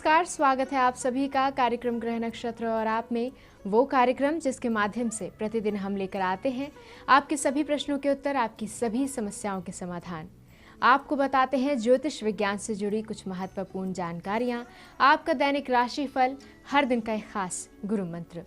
नमस्कार, स्वागत है आप सभी का कार्यक्रम ग्रह नक्षत्र और आप में, वो कार्यक्रम जिसके माध्यम से प्रतिदिन हम लेकर आते हैं आपके सभी प्रश्नों के उत्तर, आपकी सभी समस्याओं के समाधान। आपको बताते हैं ज्योतिष विज्ञान से जुड़ी कुछ महत्वपूर्ण जानकारियां, आपका दैनिक राशिफल, हर दिन का एक खास गुरु मंत्र।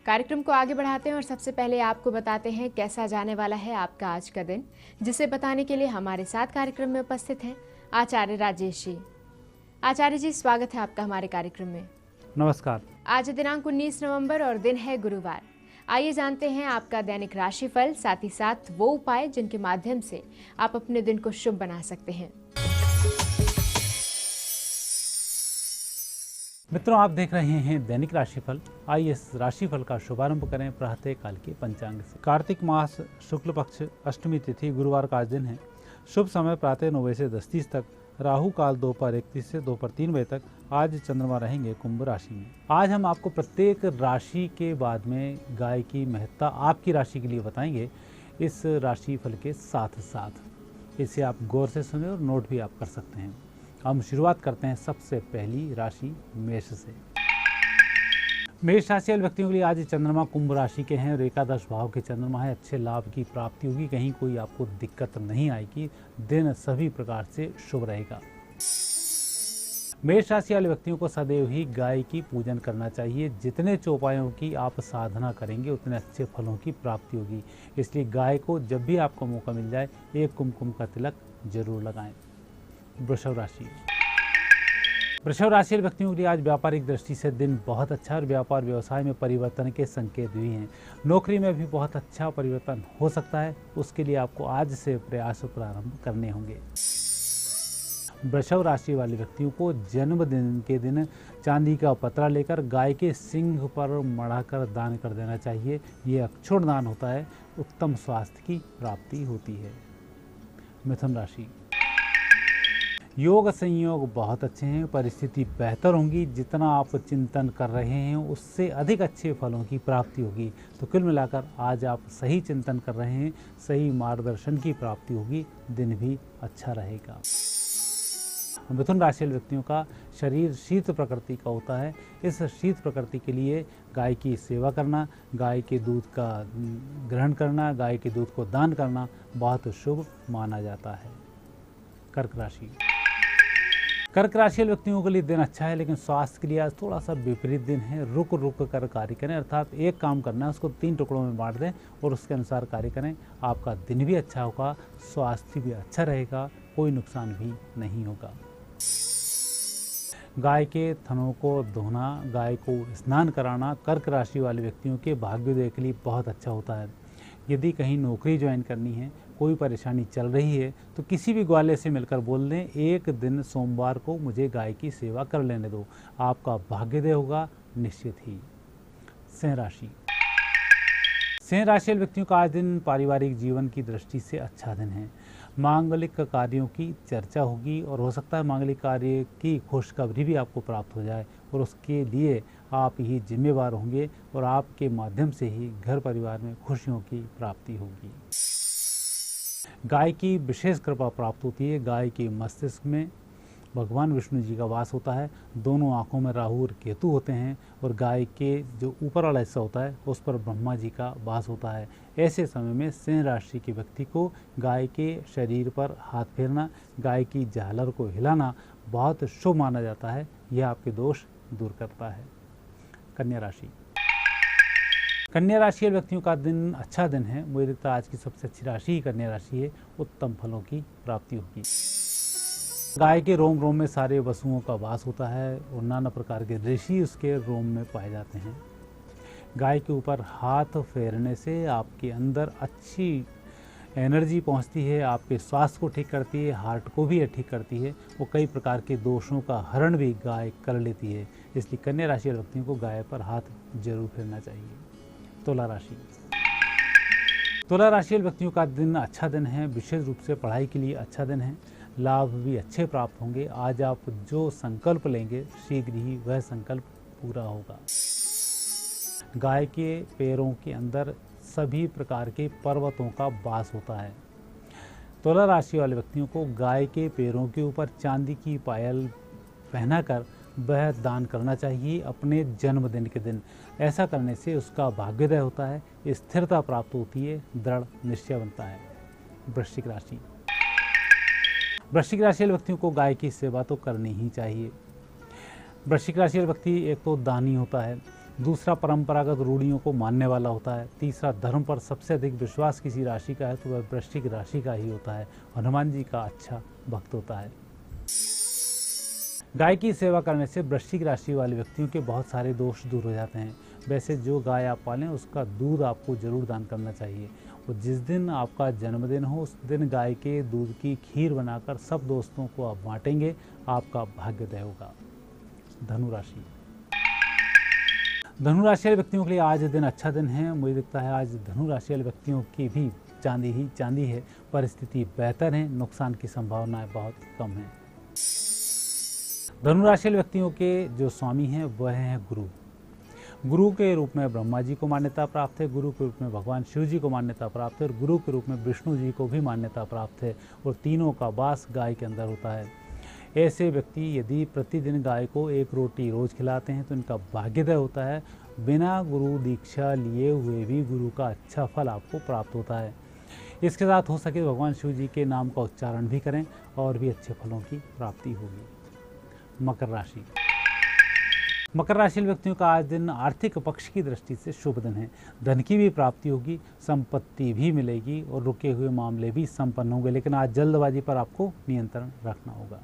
कार्यक्रम को आगे बढ़ाते हैं और सबसे पहले आपको बताते हैं कैसा जाने वाला है आपका आज का दिन, जिसे बताने के लिए हमारे साथ कार्यक्रम में उपस्थित हैं आचार्य राजेश जी। आचार्य जी, स्वागत है आपका हमारे कार्यक्रम में। नमस्कार। आज दिनांक 19 नवंबर और दिन है गुरुवार। आइए जानते हैं आपका दैनिक राशिफल, साथ ही साथ वो उपाय जिनके माध्यम से आप अपने दिन को शुभ बना सकते हैं। मित्रों, आप देख रहे हैं दैनिक राशिफल। आइए इस राशिफल का शुभारंभ करें प्रातः काल के पंचांग से। कार्तिक मास शुक्ल पक्ष अष्टमी तिथि गुरुवार का आज दिन है। शुभ समय प्रातः 9 बजे से 10:30 तक, राहु काल दोपहर 1:30 से दोपहर 3 बजे तक। आज चंद्रमा रहेंगे कुंभ राशि में। आज हम आपको प्रत्येक राशि के बाद में गाय की महत्ता आपकी राशि के लिए बताएंगे, इस राशिफल के साथ साथ। इसे आप गौर से सुने और नोट भी आप कर सकते हैं। हम शुरुआत करते हैं सबसे पहली राशि मेष से। मेष राशि वाले व्यक्तियों के लिए आज चंद्रमा कुंभ राशि के हैं और एकादश भाव के चंद्रमा है। अच्छे लाभ की प्राप्ति होगी, कहीं कोई आपको दिक्कत नहीं आएगी। दिन सभी प्रकार से शुभ रहेगा। मेष राशि वाले व्यक्तियों को सदैव ही गाय की पूजन करना चाहिए। जितने चौपायों की आप साधना करेंगे उतने अच्छे फलों की प्राप्ति होगी। इसलिए गाय को जब भी आपको मौका मिल जाए एक कुमकुम का तिलक जरूर लगाएं। वृषभ राशि। वृषभ राशि वाले व्यक्तियों के लिए आज व्यापारिक दृष्टि से दिन बहुत अच्छा और व्यापार व्यवसाय में परिवर्तन के संकेत भी हैं। नौकरी में भी बहुत अच्छा परिवर्तन हो सकता है, उसके लिए आपको आज से प्रयास प्रारंभ करने होंगे। वृषभ राशि वाले व्यक्तियों को जन्मदिन के दिन चांदी का पतरा लेकर गाय के सिंग पर मढ़ाकर दान कर देना चाहिए। ये अक्षुण दान होता है, उत्तम स्वास्थ्य की प्राप्ति होती है। मिथुन राशि। योग संयोग बहुत अच्छे हैं, परिस्थिति बेहतर होंगी। जितना आप चिंतन कर रहे हैं उससे अधिक अच्छे फलों की प्राप्ति होगी। तो कुल मिलाकर आज आप सही चिंतन कर रहे हैं, सही मार्गदर्शन की प्राप्ति होगी, दिन भी अच्छा रहेगा। मिथुन राशि वाले व्यक्तियों का शरीर शीत प्रकृति का होता है। इस शीत प्रकृति के लिए गाय की सेवा करना, गाय के दूध का ग्रहण करना, गाय के दूध को दान करना बहुत शुभ माना जाता है। कर्क राशि। कर्क राशि वाले व्यक्तियों के लिए दिन अच्छा है, लेकिन स्वास्थ्य के लिए आज थोड़ा सा विपरीत दिन है। रुक रुक कर कार्य करें, अर्थात एक काम करना है उसको 3 टुकड़ों में बांट दें और उसके अनुसार कार्य करें। आपका दिन भी अच्छा होगा, स्वास्थ्य भी अच्छा रहेगा, कोई नुकसान भी नहीं होगा। गाय के थनों को धोना, गाय को स्नान कराना कर्क राशि वाले व्यक्तियों के भाग्योदय के लिए बहुत अच्छा होता है। यदि कहीं नौकरी ज्वाइन करनी है, कोई परेशानी चल रही है, तो किसी भी ग्वाले से मिलकर बोल दें, एक दिन सोमवार को मुझे गाय की सेवा कर लेने दो। आपका भाग्योदय होगा निश्चित ही। सिंह राशि। सिंह राशि वाले व्यक्तियों का आज दिन पारिवारिक जीवन की दृष्टि से अच्छा दिन है। मांगलिक कार्यों की चर्चा होगी और हो सकता है मांगलिक कार्य की खुशखबरी भी आपको प्राप्त हो जाए और उसके लिए आप ही जिम्मेवार होंगे और आपके माध्यम से ही घर परिवार में खुशियों की प्राप्ति होगी। गाय की विशेष कृपा प्राप्त होती है। गाय के मस्तिष्क में भगवान विष्णु जी का वास होता है। दोनों आंखों में राहु और केतु होते हैं और गाय के जो ऊपर वाला हिस्सा होता है उस पर ब्रह्मा जी का वास होता है। ऐसे समय में सिंह राशि के व्यक्ति को गाय के शरीर पर हाथ फेरना, गाय की झालर को हिलाना बहुत शुभ माना जाता है। यह आपके दोष दूर करता है। कन्या राशि। कन्या राशि वाले व्यक्तियों का दिन अच्छा दिन है। मुझे लगता है आज की सबसे अच्छी राशि ही कन्या राशि है। उत्तम फलों की प्राप्ति होगी। गाय के रोम रोम में सारे वसुओं का वास होता है और नाना प्रकार के ऋषि उसके रोम में पाए जाते हैं। गाय के ऊपर हाथ फेरने से आपके अंदर अच्छी एनर्जी पहुंचती है, आपके स्वास्थ्य को ठीक करती है, हार्ट को भी ठीक करती है। वो कई प्रकार के दोषों का हरण भी गाय कर लेती है। इसलिए कन्या राशि वाले व्यक्तियों को गाय पर हाथ जरूर फेरना चाहिए। तुला राशि। तुला राशि वाले व्यक्तियों का दिन अच्छा दिन है। विशेष रूप से पढ़ाई के लिए अच्छा दिन है। लाभ भी अच्छे प्राप्त होंगे। आज आप जो संकल्प लेंगे शीघ्र ही वह संकल्प पूरा होगा। गाय के पैरों के अंदर सभी प्रकार के पर्वतों का वास होता है। तुला राशि वाले व्यक्तियों को गाय के पैरों के ऊपर चांदी की पायल पहनाकर वह दान करना चाहिए अपने जन्मदिन के दिन। ऐसा करने से उसका भाग्योदय होता है, स्थिरता प्राप्त होती है, दृढ़ निश्चय बनता है। वृश्चिक राशि। वृश्चिक राशि वाले व्यक्तियों को गाय की सेवा तो करनी ही चाहिए। वृश्चिक राशि वाला व्यक्ति एक तो दानी होता है, दूसरा परंपरागत रूढ़ियों को मानने वाला होता है, तीसरा धर्म पर सबसे अधिक विश्वास किसी राशि का है तो वह वृश्चिक राशि का ही होता है। हनुमान जी का अच्छा भक्त होता है। गाय की सेवा करने से वृश्चिक राशि वाले व्यक्तियों के बहुत सारे दोष दूर हो जाते हैं। वैसे जो गाय आप पालें उसका दूध आपको जरूर दान करना चाहिए और जिस दिन आपका जन्मदिन हो उस दिन गाय के दूध की खीर बनाकर सब दोस्तों को आप बांटेंगे, आपका भाग्योदय होगा। धनु राशि। धनु राशि वाले व्यक्तियों के लिए आज दिन अच्छा दिन है। मुझे लगता है आज धनु राशि वाले व्यक्तियों की भी चांदी ही चांदी है। परिस्थिति बेहतर है, नुकसान की संभावनाएं बहुत कम हैं। धनु राशि वाले व्यक्तियों के जो स्वामी हैं वह हैं गुरु। गुरु के रूप में ब्रह्मा जी को मान्यता प्राप्त है, गुरु के रूप में भगवान शिव जी को मान्यता प्राप्त है और गुरु के रूप में विष्णु जी को भी मान्यता प्राप्त है और तीनों का वास गाय के अंदर होता है। ऐसे व्यक्ति यदि प्रतिदिन गाय को एक रोटी रोज खिलाते हैं तो इनका भाग्योदय होता है। बिना गुरु दीक्षा लिए हुए भी गुरु का अच्छा फल आपको प्राप्त होता है। इसके साथ हो सके भगवान शिव जी के नाम का उच्चारण भी करें और भी अच्छे फलों की प्राप्ति होगी। मकर राशि। मकर राशि व्यक्तियों का आज दिन आर्थिक पक्ष की दृष्टि से शुभ दिन है। धन की भी प्राप्ति होगी, संपत्ति भी मिलेगी और रुके हुए मामले भी संपन्न होंगे, लेकिन आज जल्दबाजी पर आपको नियंत्रण रखना होगा।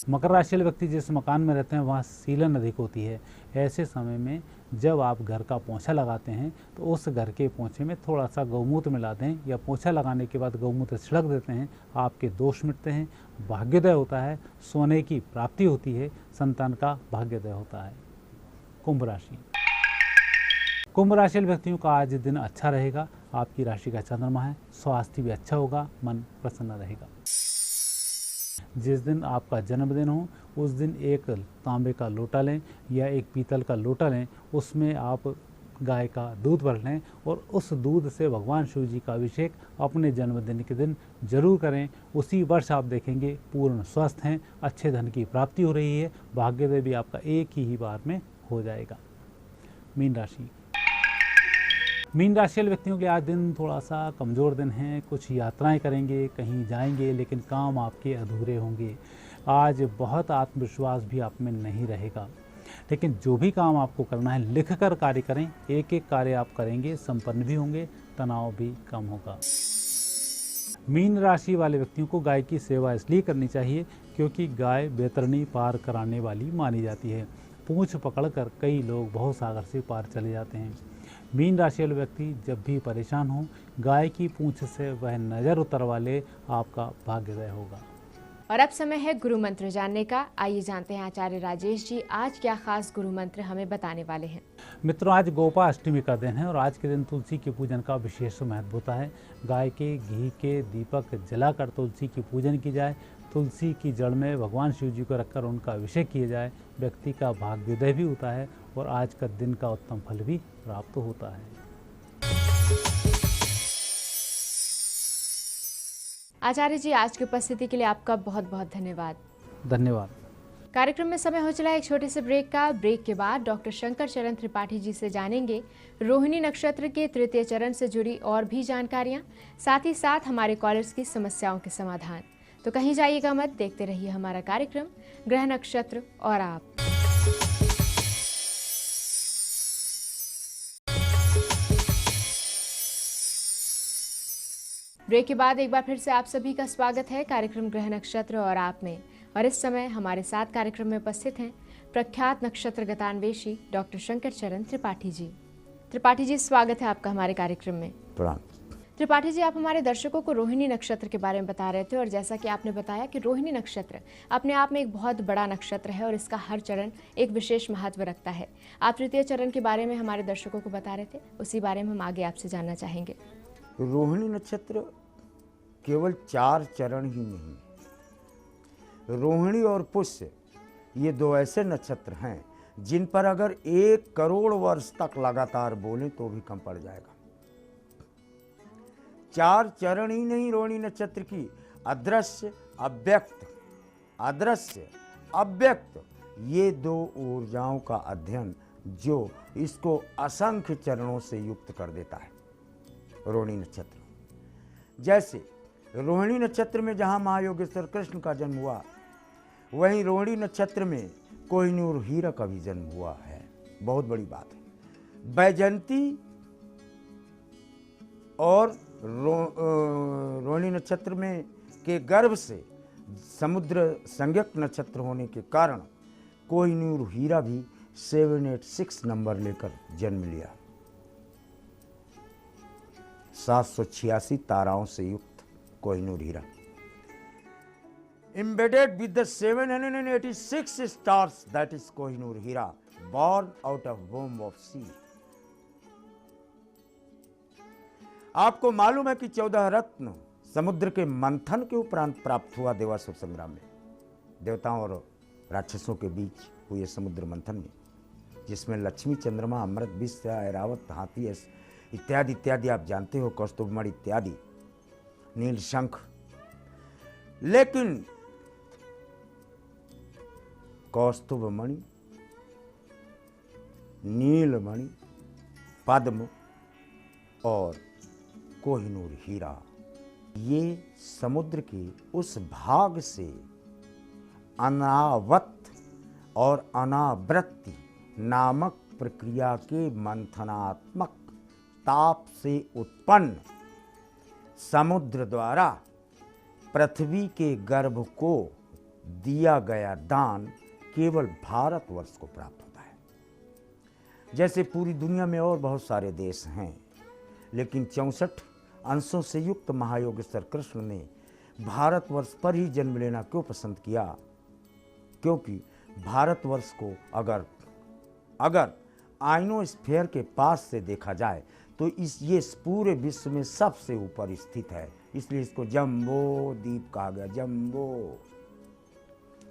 मकर राशि वाले व्यक्ति जिस मकान में रहते हैं वहाँ सीलन अधिक होती है। ऐसे समय में जब आप घर का पोंछा लगाते हैं तो उस घर के पोंछे में थोड़ा सा गौमूत्र मिला दें या पोंछा लगाने के बाद गौमूत्र छिड़क देते हैं, आपके दोष मिटते हैं, भाग्योदय होता है, सोने की प्राप्ति होती है, संतान का भाग्योदय होता है। कुंभ राशि। कुंभ राशि वाले व्यक्तियों का आज दिन अच्छा रहेगा। आपकी राशि का चंद्रमा है, स्वास्थ्य भी अच्छा होगा, मन प्रसन्न रहेगा। जिस दिन आपका जन्मदिन हो उस दिन एक तांबे का लोटा लें या एक पीतल का लोटा लें, उसमें आप गाय का दूध भर लें और उस दूध से भगवान शिव जी का अभिषेक अपने जन्मदिन के दिन जरूर करें। उसी वर्ष आप देखेंगे पूर्ण स्वस्थ हैं, अच्छे धन की प्राप्ति हो रही है, भाग्योदय भी आपका एक ही बार में हो जाएगा। मीन राशि। मीन राशि वाले व्यक्तियों के आज दिन थोड़ा सा कमज़ोर दिन है। कुछ यात्राएं करेंगे, कहीं जाएंगे, लेकिन काम आपके अधूरे होंगे। आज बहुत आत्मविश्वास भी आप में नहीं रहेगा, लेकिन जो भी काम आपको करना है लिख कर कार्य करें। एक एक कार्य आप करेंगे, संपन्न भी होंगे, तनाव भी कम होगा। मीन राशि वाले व्यक्तियों को गाय की सेवा इसलिए करनी चाहिए क्योंकि गाय बैतरणी पार कराने वाली मानी जाती है। पूंछ पकड़कर कई लोग बहुत सागर से पार चले जाते हैं। मीन राशि वाले व्यक्ति जब भी परेशान हो, गाय की पूंछ से वह नज़र उतरवा ले, आपका भाग्योदय होगा। और अब समय है गुरु मंत्र जानने का। आइए जानते हैं आचार्य राजेश जी आज क्या खास गुरु मंत्र हमें बताने वाले हैं। मित्रों, आज गोपाष्टमी का दिन है और आज के दिन तुलसी के पूजन का विशेष महत्व होता है। गाय के घी के दीपक जलाकर तुलसी की पूजन की जाए, तुलसी की जड़ में भगवान शिव जी को रखकर उनका अभिषेक किया जाए, व्यक्ति का भाग्योदय भी होता है और आज का दिन का उत्तम फल भी प्राप्त होता है। आचार्य जी आज की उपस्थिति के लिए आपका बहुत बहुत धन्यवाद। धन्यवाद। कार्यक्रम में समय हो चला एक छोटे से ब्रेक का। ब्रेक के बाद डॉक्टर शंकर चरण त्रिपाठी जी से जानेंगे रोहिणी नक्षत्र के तृतीय चरण से जुड़ी और भी जानकारियां, साथ ही साथ हमारे कॉलर्स की समस्याओं के समाधान। तो कहीं जाइएगा मत, देखते रहिए हमारा कार्यक्रम ग्रह नक्षत्र और आप। ब्रेक के बाद एक बार फिर से आप सभी का स्वागत है कार्यक्रम ग्रह नक्षत्र और आप में। और इस समय हमारे साथ कार्यक्रम में उपस्थित हैं प्रख्यात नक्षत्र गतान्वेषी डॉक्टर शंकर चरण त्रिपाठी जी। त्रिपाठी जी, स्वागत है आपका हमारे कार्यक्रम में। प्रणाम। त्रिपाठी जी, आप हमारे दर्शकों को रोहिणी नक्षत्र के बारे में बता रहे थे और जैसा कि आपने बताया कि रोहिणी नक्षत्र अपने आप में एक बहुत बड़ा नक्षत्र है और इसका हर चरण एक विशेष महत्व रखता है। आप तृतीय चरण के बारे में हमारे दर्शकों को बता रहे थे, उसी बारे में हम आगे आपसे जानना चाहेंगे। रोहिणी नक्षत्र केवल 4 चरण ही नहीं, रोहिणी और पुष्य ये 2 ऐसे नक्षत्र हैं जिन पर अगर 1 करोड़ वर्ष तक लगातार बोलें तो भी कम पड़ जाएगा। 4 चरण ही नहीं रोहिणी नक्षत्र की, अदृश्य अव्यक्त, अदृश्य अव्यक्त, ये 2 ऊर्जाओं का अध्ययन जो इसको असंख्य चरणों से युक्त कर देता है रोहिणी नक्षत्र। जैसे रोहिणी नक्षत्र में जहाँ महायोगेश्वर कृष्ण का जन्म हुआ, वहीं रोहिणी नक्षत्र में कोहिनूर हीरा का भी जन्म हुआ है। बहुत बड़ी बात है। बैजंती और रोहिणी नक्षत्र में के गर्भ से समुद्र संज्ञक नक्षत्र होने के कारण कोहिनूर हीरा भी 786 नंबर लेकर जन्म लिया। 786 ताराओं से युक्त कोहिनूर हीरा, embedded with the 786 stars, that is Kohinoor Hira, born out of womb of sea. आपको मालूम है कि 14 रत्न समुद्र के मंथन के उपरांत प्राप्त हुआ देवासुर संग्राम में, देवताओं और राक्षसों के बीच हुए समुद्र मंथन में, जिसमें लक्ष्मी, चंद्रमा, अमृत, विष, ऐरावत, हाथी इत्यादि इत्यादि आप जानते हो, कौस्तुभमणि इत्यादि, नील शंख। लेकिन कौस्तुभमणि, नीलमणि, पद्म और कोहिनूर हीरा, ये समुद्र के उस भाग से अनावत और अनावृत्ति नामक प्रक्रिया के मंथनात्मक ताप से उत्पन्न समुद्र द्वारा पृथ्वी के गर्भ को दिया गया दान केवल भारतवर्ष को प्राप्त होता है। जैसे पूरी दुनिया में और बहुत सारे देश हैं, लेकिन 64 अंशों से युक्त महायोगेश्वर कृष्ण ने भारतवर्ष पर ही जन्म लेना क्यों पसंद किया? क्योंकि भारतवर्ष को अगर आइनोस्फीयर के पास से देखा जाए तो ये पूरे विश्व में सबसे ऊपर स्थित है, इसलिए इसको जम्बो द्वीप कहा गया। जम्बो,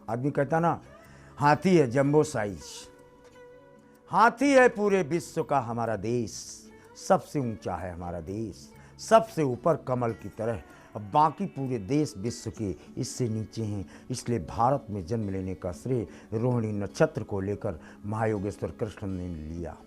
आदमी कहता ना हाथी है, जम्बो साइज हाथी है पूरे विश्व का हमारा देश, सबसे ऊंचा है हमारा देश, सबसे ऊपर कमल की तरह। अब बाकी पूरे देश विश्व के इससे नीचे हैं, इसलिए भारत में जन्म लेने का श्रेय रोहिणी नक्षत्र को लेकर महायोगेश्वर कृष्ण ने लिया।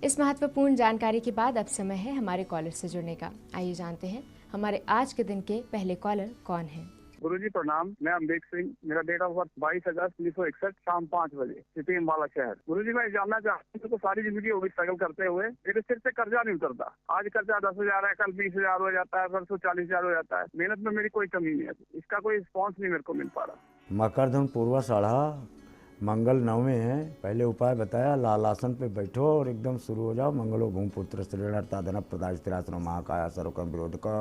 इस महत्वपूर्ण जानकारी के बाद अब समय है हमारे कॉलर से जुड़ने का। आइए जानते हैं हमारे आज के दिन के पहले कॉलर कौन हैं। गुरुजी प्रणाम, मैं अम्बेक सिंह, मेरा डेट ऑफ बर्थ 22 अगस्त 1961 शाम 5 बजे, सिटी अम्बाला शहर। गुरुजी मैं जानना चाहता हूँ, तो सारी जिंदगी होगी स्ट्रगल करते हुए, मेरे सिर से कर्जा नहीं उतरता। आज कर्जा 10,000 है, कल 20,000 हो जाता है, परसों 40,000 हो जाता है। मेहनत में मेरी कोई कमी नहीं है, इसका कोई रिस्पॉन्स नहीं मेरे को मिल पा रहा। मकरधन पूर्वा साढ़ा, मंगल 9वें है। पहले उपाय बताया, लाल आसन पे बैठो और एकदम शुरू हो जाओ। मंगलो भूमिपुत्र श्रेणर्ता धन प्रदाय स्थिरासनो महाकाया सर्वकर्म विरोध का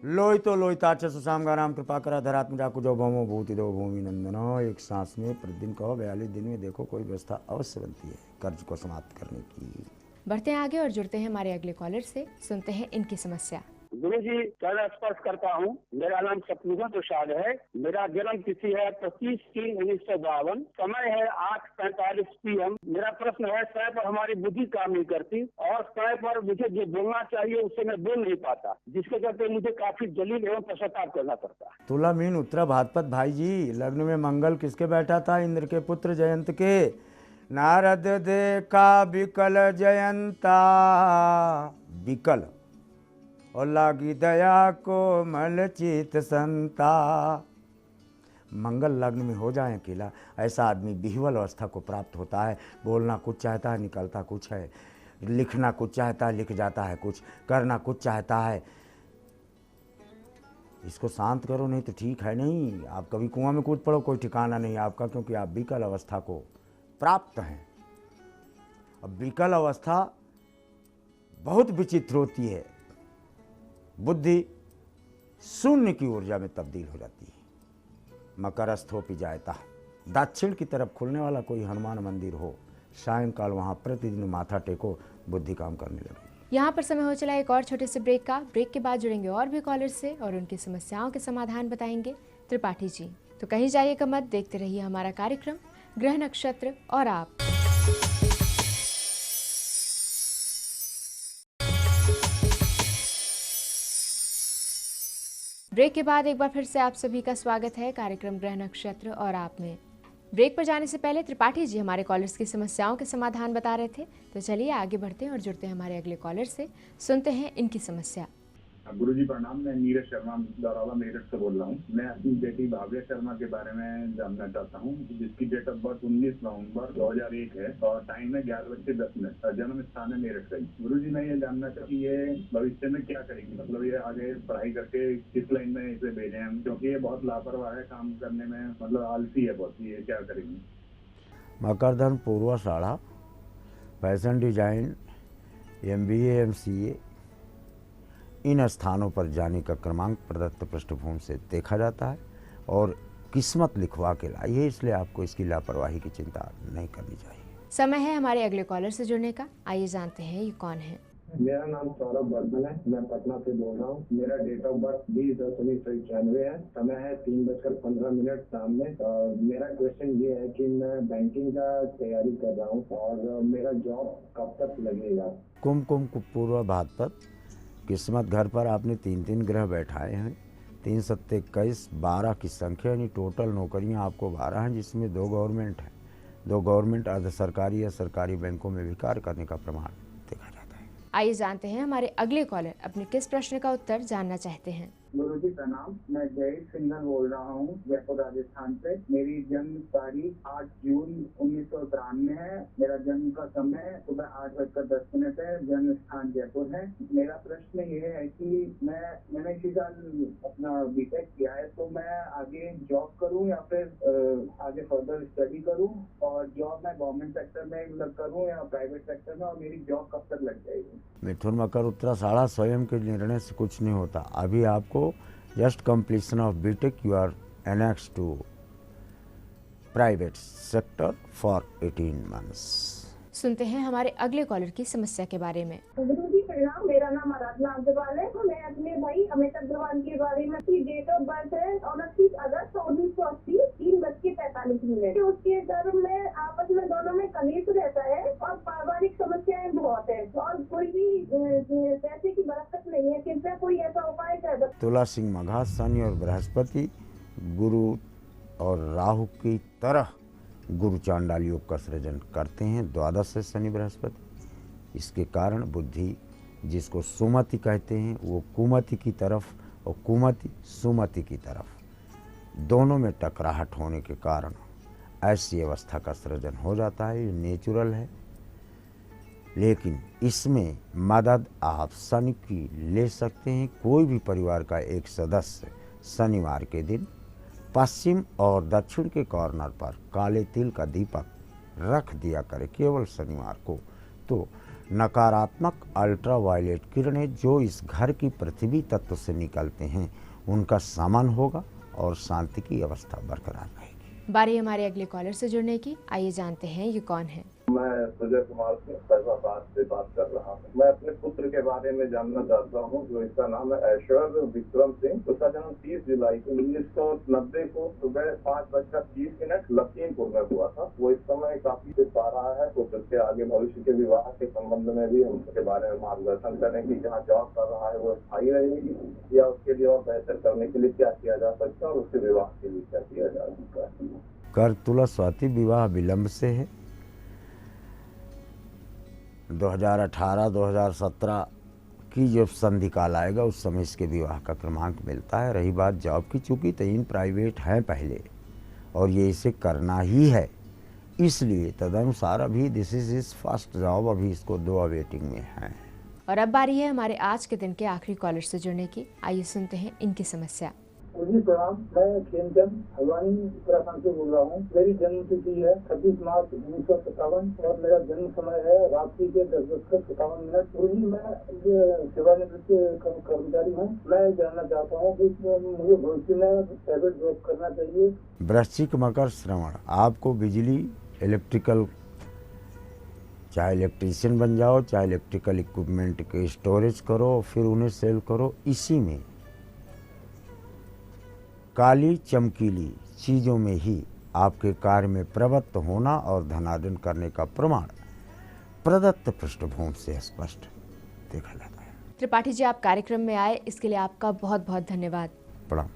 लोहितो लोहिताच सुशामगा राम कृपा करा धरात्म जाकु जो भौमो भूति दो भूमि नंदनो। एक सांस में प्रतिदिन कहो, 42 दिन में देखो कोई व्यवस्था अवश्य बनती है कर्ज को समाप्त करने की। बढ़ते हैं आगे और जुड़ते हैं हमारे अगले कॉलर से, सुनते हैं इनकी समस्या। गुरुजी चरण स्पर्श करता हूँ। मेरा नाम शत्रुघ्न प्रसाद है। मेरा जन्म तिथि है 25/3/1952। समय है 8:45 PM। मेरा प्रश्न है, समय पर हमारी बुद्धि काम नहीं करती और समय पर मुझे जो बोलना चाहिए उससे मैं बोल नहीं पाता, जिसके चलते मुझे काफी जलील एवं पश्चाताप करना पड़ता है। तुला मीन उत्तरा भाद्रपद भाई जी, लग्न में मंगल किसके बैठा था? इंद्र के पुत्र जयंत के। नारद देखा विकल जयंता, विकल और लागी दया को मल चित संता। मंगल लग्न में हो जाए अकेला, ऐसा आदमी विह्वल अवस्था को प्राप्त होता है। बोलना कुछ चाहता है, निकलता कुछ है। लिखना कुछ चाहता है, लिख जाता है कुछ। करना कुछ चाहता है। इसको शांत करो, नहीं तो ठीक है नहीं। आप कभी कुआं में कूद पड़ो, कोई ठिकाना नहीं आपका, क्योंकि आप विकल अवस्था को प्राप्त हैं। अब विकल अवस्था बहुत विचित्र होती है। बुद्धि शून्य की ऊर्जा में तब्दील हो जाती है। मकरस्थोपि जायता, दक्षिण की तरफ खुलने वाला कोई हनुमान मंदिर हो, सायंकाल वहाँ प्रतिदिन माथा टेको, बुद्धि काम करने लगे। यहाँ पर समय हो चला एक और छोटे से ब्रेक का। ब्रेक के बाद जुड़ेंगे और भी कॉलर से और उनकी समस्याओं के समाधान बताएंगे त्रिपाठी जी। तो कहीं जाइएगा मत, देखते रहिए हमारा कार्यक्रम ग्रह नक्षत्र और आप। ब्रेक के बाद एक बार फिर से आप सभी का स्वागत है कार्यक्रम ग्रह नक्षत्र और आप में। ब्रेक पर जाने से पहले त्रिपाठी जी हमारे कॉलर्स की समस्याओं के समाधान बता रहे थे, तो चलिए आगे बढ़ते हैं और जुड़ते हैं हमारे अगले कॉलर से, सुनते हैं इनकी समस्या। गुरुजी प्रणाम, मैं नीरज शर्मा दौरावा मेरठ से बोल रहा हूँ। मैं अपनी बेटी भाव्या शर्मा के बारे में जानना चाहता हूँ, जिसकी डेट ऑफ बर्थ 19 नवंबर 2001 है और टाइम है 11:10 और जन्म स्थान है मेरठ का। गुरुजी मैं ये जानना चाहती ये भविष्य में क्या करेगी, मतलब ये आगे पढ़ाई करके किस लाइन में इसे भेजें हम, क्योंकि ये बहुत लापरवाह है काम करने में, मतलब आलसी है बहुत। ये क्या करेगी? मकर धन पूर्वाषाढ़ा, फैशन डिजाइन, MBA MCA इन स्थानों पर जाने का क्रमांक प्रदत्त पृष्ठभूमि से देखा जाता है और किस्मत लिखवा के लाई है, इसलिए आपको इसकी लापरवाही की चिंता नहीं करनी चाहिए। समय है हमारे अगले कॉलर से जुड़ने का, आइए जानते हैं ये कौन है। मेरा नाम सौरभ वर्धन है, मैं पटना से बोल रहा हूँ। मेरा डेट ऑफ बर्थ 20/10/1991 है। समय है 3:15 शाम में। मेरा क्वेश्चन ये है कि मैं बैंकिंग का तैयारी कर रहा हूँ और मेरा जॉब कब तक लगेगा? कुंभ पूर्व भाद्रपद, किस्मत घर पर आपने 3 ग्रह बैठाए हैं। 3 7 21, 12 की संख्या, यानी टोटल नौकरियां आपको 12 हैं, जिसमें 2 गवर्नमेंट हैं। 2 गवर्नमेंट अर्ध सरकारी या सरकारी बैंकों में भी कार्य करने का प्रमाण देखा जाता है। आइए जानते हैं हमारे अगले कॉलर अपने किस प्रश्न का उत्तर जानना चाहते हैं। गुरुजी प्रणाम, मैं जय सिंघल बोल रहा हूँ जयपुर राजस्थान से। मेरी जन्म तारीख 8 जून 1993 है। मेरा जन्म का समय सुबह 8:10 है। जन्म स्थान जयपुर है। मेरा प्रश्न ये है कि मैंने इसी साल अपना बीटेक किया है, तो मैं आगे जॉब करूँ या फिर आगे फर्दर स्टडी करूँ, और जॉब मैं गवर्नमेंट सेक्टर में करूँ या प्राइवेट सेक्टर में, और मेरी जॉब कब तक लग जाएगी? मिथुन मकर उत्तराषाढ़ा, स्वयं के निर्णय से कुछ नहीं होता। अभी आपको just completion of BTech, you are annex to private sector for 18 months. सुनते हैं हमारे अगले कॉलर की समस्या के बारे में। गुरुजी प्रणाम, मेरा नाम आराधना अग्रवाल है। तो मैं अपने भाई अमित अग्रवाल के बारे में, डेट ऑफ बर्थ है 29 अगस्त 1980, 3:45। उसके घर में आपस में दोनों में कलेश रहता है और पारिवारिक समस्याएं बहुत है और कोई भी पैसे की बरकत नहीं है। कृपया कोई ऐसा उपाय कर। तुला सिंह मघा, शनि और बृहस्पति गुरु और राहु की तरह गुरु चांडाल योग का सृजन करते हैं। द्वादश से शनि बृहस्पति, इसके कारण बुद्धि, जिसको सुमति कहते हैं, वो कुमति की तरफ और कुमति सुमति की तरफ, दोनों में टकराहट होने के कारण ऐसी अवस्था का सृजन हो जाता है। ये नेचुरल है, लेकिन इसमें मदद आप शनि की ले सकते हैं। कोई भी परिवार का एक सदस्य शनिवार के दिन पश्चिम और दक्षिण के कॉर्नर पर काले तिल का दीपक रख दिया करे केवल शनिवार को, तो नकारात्मक अल्ट्रावायलेट किरणें जो इस घर की पृथ्वी तत्व से निकलते हैं उनका शमन होगा और शांति की अवस्था बरकरार रहेगी। बारी हमारे अगले कॉलर से जुड़ने की, आइए जानते हैं ये कौन है। मैं सुजय कुमार सिंह फैजाबाद से बात कर रहा हूँ। मैं अपने पुत्र के बारे में जानना चाहता हूँ, जो इसका नाम है ऐश्वर्य विक्रम सिंह। उसका जन्म 30 जुलाई 1990 को सुबह 5:30 लखीमपुर में हुआ था। वो इस समय काफी फिट पा रहा है, तो उसके आगे भविष्य के विवाह के संबंध में भी हम उसके बारे में मार्गदर्शन करें कि जहाँ जॉब कर रहा है वो स्थायी रहेगी या उसके लिए और बेहतर करने के लिए क्या किया जा सकता है और उसके विवाह के लिए क्या किया जा सकता है। कर तुला स्वाति, विवाह विलंब से है। 2018-2017 की जब संधि काल आएगा उस समय इसके विवाह का क्रमांक मिलता है। रही बात जॉब की, चूँकि 3 प्राइवेट हैं पहले और ये इसे करना ही है, इसलिए तदनुसार अभी this is his first job, अभी इसको 2 वेटिंग में हैं। और अब बारी है हमारे आज के दिन के आखिरी कॉलर से जुड़ने की, आइए सुनते हैं इनकी समस्या। जी प्रणाम, मैं खेमचंद हल्द्वानी उत्तराखंड से बोल रहा हूँ। मेरी जन्म तिथि है 26 मार्च 1957 और मेरा जन्म समय है रात्रि के 10:57। वही मैं सेवानिवृत्त कर्मचारी हूँ। मैं जानना चाहता हूँ कि मुझे भविष्य में प्राइवेट जॉब करना चाहिए। वृश्चिक मकर श्रवण, आपको बिजली इलेक्ट्रिकल, चाहे इलेक्ट्रीशियन बन जाओ, चाहे इलेक्ट्रिकल इक्विपमेंट के स्टोरेज करो फिर उन्हें सेल करो, इसी में काली चमकीली चीज़ों में ही आपके कार्य में प्रवृत्त होना और धनार्जन करने का प्रमाण प्रदत्त पृष्ठभूमि से स्पष्ट देखा जाता है। त्रिपाठी जी, आप कार्यक्रम में आए इसके लिए आपका बहुत बहुत धन्यवाद। प्रणाम।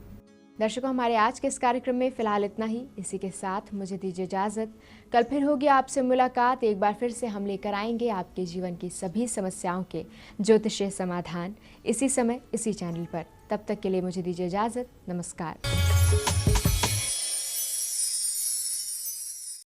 दर्शकों, हमारे आज के इस कार्यक्रम में फिलहाल इतना ही। इसी के साथ मुझे दीजिए इजाजत। कल फिर होगी आपसे मुलाकात। एक बार फिर से हम लेकर आएंगे आपके जीवन की सभी समस्याओं के ज्योतिषीय समाधान, इसी समय इसी चैनल पर। तब तक के लिए मुझे दीजिए इजाजत। नमस्कार।